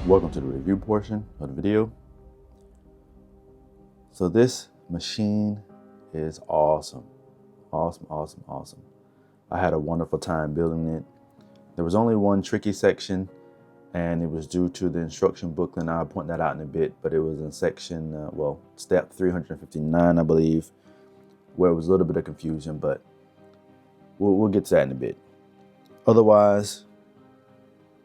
Welcome to the review portion of the video. So this machine is awesome. Awesome. I had a wonderful time building it. There was only one tricky section, and it was due to the instruction booklet, and I'll point that out in a bit, but it was in section, step 359, I believe, where it was a little bit of confusion, but we'll get to that in a bit. Otherwise,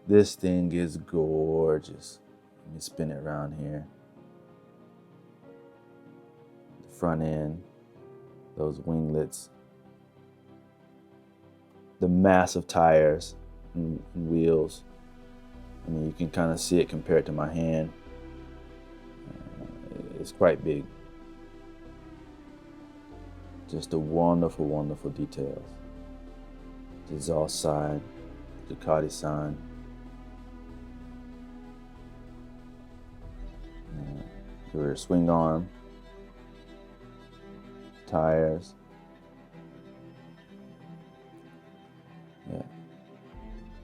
this thing is gorgeous. Let me spin it around here. The front end, those winglets, the massive tires and wheels. I mean, you can kind of see it compared to my hand. It's quite big. Just a wonderful details. The exhaust side, Ducati sign. The rear swing arm, tires. Yeah.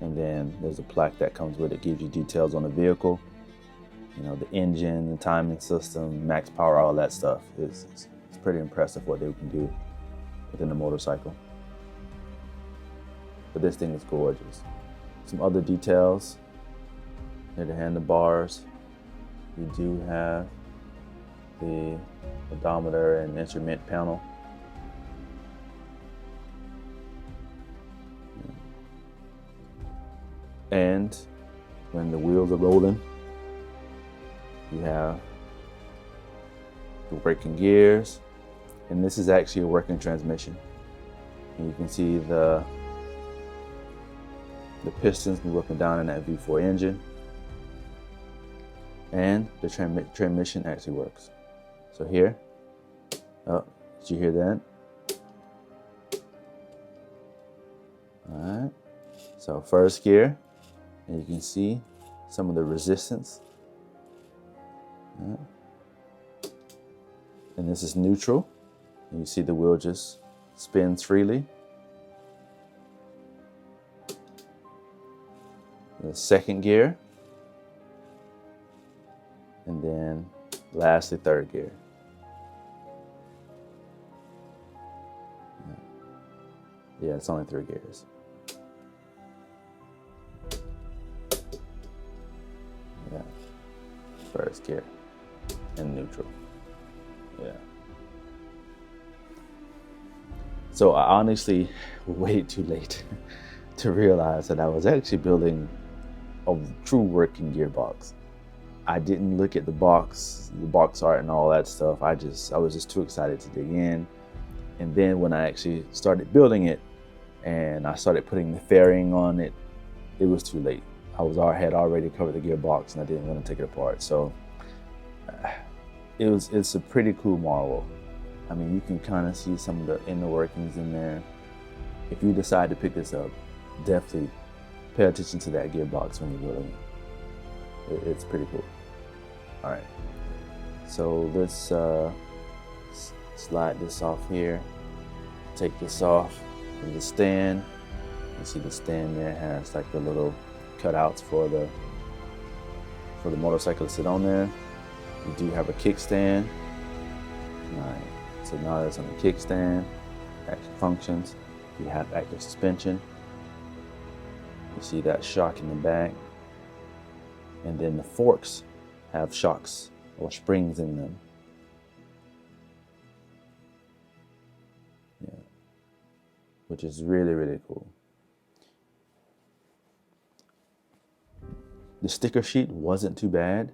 And then there's a plaque that comes with it, gives you details on the vehicle. You know, the engine, the timing system, max power, all that stuff. It's pretty impressive what they can do within a motorcycle. But this thing is gorgeous. Some other details. Here, the handlebars. You do have the odometer and instrument panel. And when the wheels are rolling, you have the working gears, and this is actually a working transmission. And you can see the pistons move up and down in that V4 engine, and the transmission actually works. So here, oh, did you hear that? All right, so first gear, and you can see some of the resistance. Right. And this is neutral, and you see the wheel just spins freely. The second gear, and then lastly third gear. Yeah, it's only 3 gears. Yeah, first gear and neutral. Yeah. So I honestly waited too late to realize that I was actually building a true working gearbox. I didn't look at the box art and all that stuff. I was just too excited to dig in. And then when I actually started building it and I started putting the fairing on it, it was too late. I had already covered the gearbox and I didn't want to take it apart. So it's a pretty cool model. I mean, you can kind of see some of the inner workings in there. If you decide to pick this up, definitely pay attention to that gearbox when you're building it. It's pretty cool. All right, so let's slide this off here. Take this off from the stand. You see the stand there has like the little cutouts for the motorcycle to sit on there. You do have a kickstand. All right, so now that's on the kickstand. Active functions. You have active suspension. You see that shock in the back. And then the forks have shocks or springs in them. Yeah, which is really cool. The sticker sheet wasn't too bad.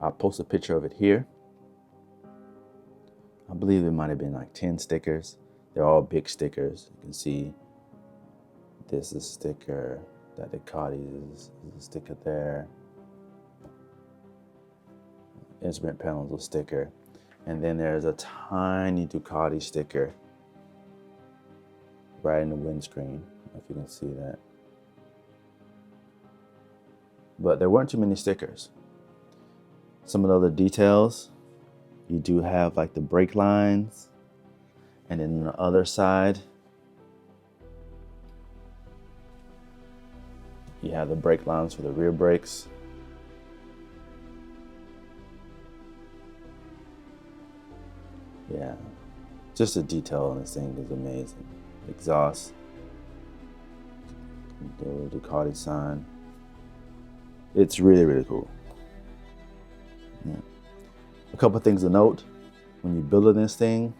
I'll post a picture of it here. I believe it might have been like 10 stickers. They're all big stickers. You can see this is a sticker, that Ducati is a sticker there. Instrument panels, a sticker. And then there's a tiny Ducati sticker right in the windscreen, if you can see that. But there weren't too many stickers. Some of the other details, you do have like the brake lines, and then on the other side, you have the brake lines for the rear brakes. Yeah, just the detail on this thing is amazing. Exhaust, the Ducati sign. It's really, really cool. Yeah. A couple of things to note when you're building this thing: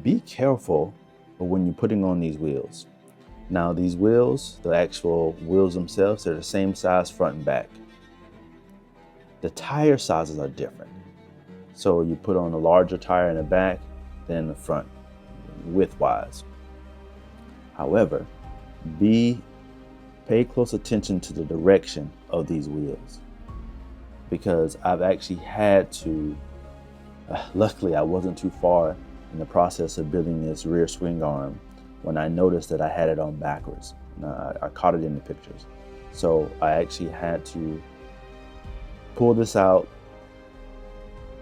be careful when you're putting on these wheels. Now, these wheels, the actual wheels themselves, they're the same size front and back. The tire sizes are different. So you put on a larger tire in the back than in the front, width-wise. However, pay close attention to the direction of these wheels, because I've actually had to, luckily I wasn't too far in the process of building this rear swing arm when I noticed that I had it on backwards. I caught it in the pictures. So I actually had to pull this out,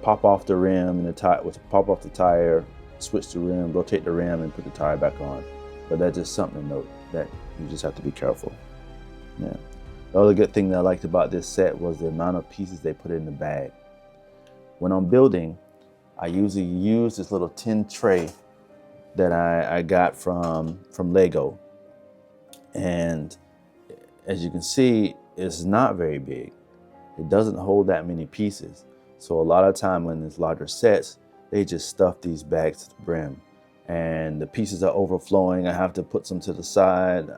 pop off the rim and the tire, pop off the tire, switch the rim, rotate the rim, and put the tire back on. But that's just something to note, that you just have to be careful. Yeah. The other good thing that I liked about this set was the amount of pieces they put in the bag. When I'm building, I usually use this little tin tray that I got from Lego. And as you can see, it's not very big. It doesn't hold that many pieces. So a lot of time when it's larger sets, they just stuff these bags to the brim. And the pieces are overflowing. I have to put some to the side.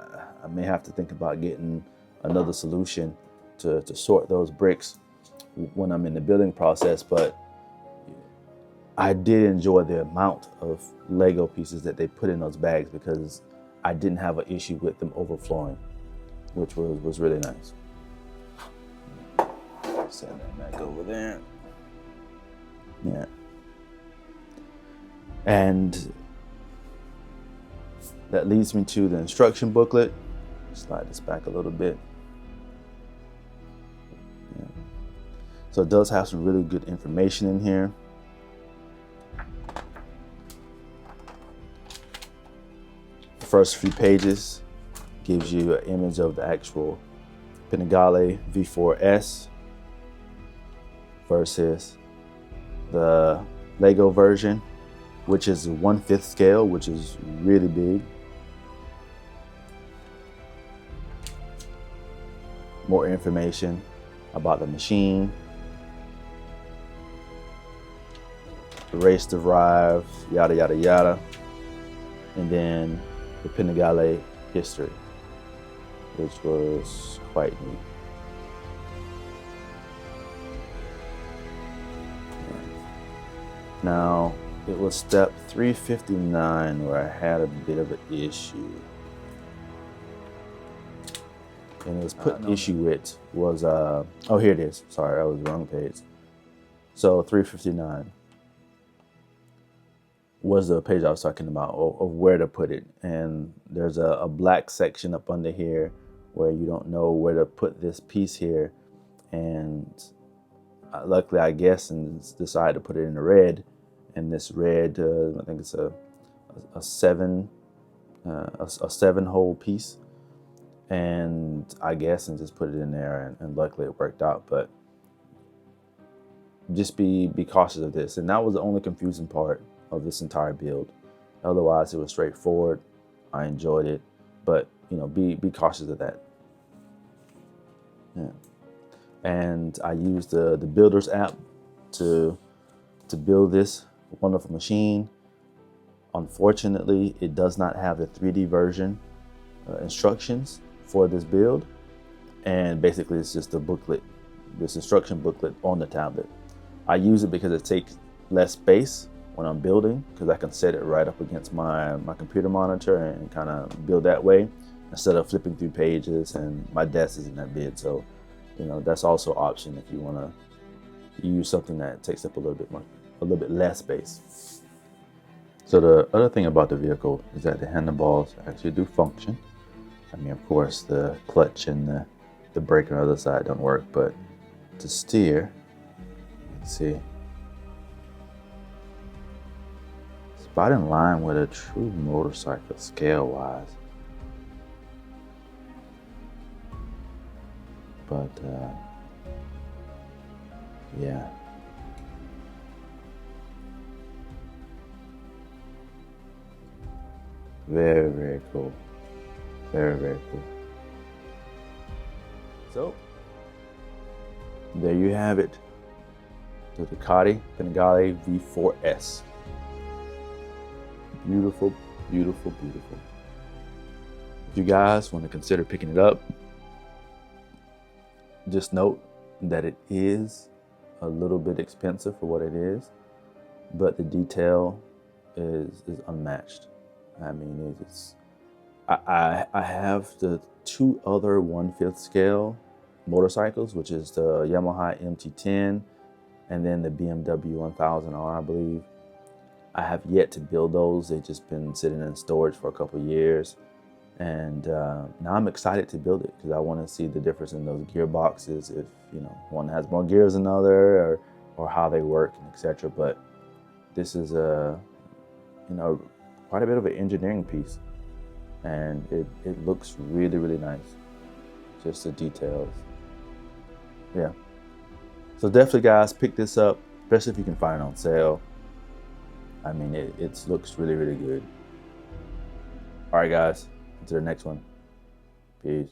I may have to think about getting another solution to sort those bricks when I'm in the building process. But I did enjoy the amount of Lego pieces that they put in those bags, because I didn't have an issue with them overflowing, which was really nice. Set that back over there. Yeah. And that leads me to the instruction booklet. Slide this back a little bit. Yeah. So it does have some really good information in here. The first few pages gives you an image of the actual Panigale V4 S versus the Lego version, which is 1/5 scale, which is really big. More information about the machine, the race to drive, yada, yada, yada. And then the Panigale history, which was quite neat. Now, it was step 359 where I had a bit of an issue. And it was put issue with was, oh, here it is. Sorry, I was the wrong page. So 359 was the page I was talking about, of where to put it. And there's a black section up under here where you don't know where to put this piece here. And luckily, I guess, and decided to put it in the red. And this red, I think it's a 7-hole piece. And I guess, and just put it in there, and luckily it worked out. But just be cautious of this. And that was the only confusing part of this entire build. Otherwise, it was straightforward. I enjoyed it, but be cautious of that. Yeah. And I used the Builders app to build this wonderful machine. Unfortunately, it does not have the 3D version instructions for this build, and basically it's just a booklet, this instruction booklet on the tablet. I use it because it takes less space when I'm building, because I can set it right up against my computer monitor and kind of build that way instead of flipping through pages, and my desk isn't that big. So that's also an option if you want to use something that takes up a little bit less space. So the other thing about the vehicle is that the handlebars actually do function. I mean, of course, the clutch and the brake on the other side don't work, but to steer, let's see, it's about in line with a true motorcycle scale-wise. But yeah. Very, very cool. Very, very cool. So, there you have it. The Ducati Panigale V4 S. Beautiful, beautiful, beautiful. If you guys want to consider picking it up, just note that it is a little bit expensive for what it is, but the detail is unmatched. I mean, I have the two other 1/5 scale motorcycles, which is the Yamaha MT-10 and then the BMW 1000R, I believe. I have yet to build those. They've just been sitting in storage for a couple of years. And now I'm excited to build it because I want to see the difference in those gearboxes, if one has more gears than another, or how they work, and etc. But this is quite a bit of an engineering piece, and it looks really, really nice. Just the details. Yeah. So definitely, guys, pick this up, especially if you can find it on sale. I mean, it looks really, really good. All right, guys. To the next one. Peace.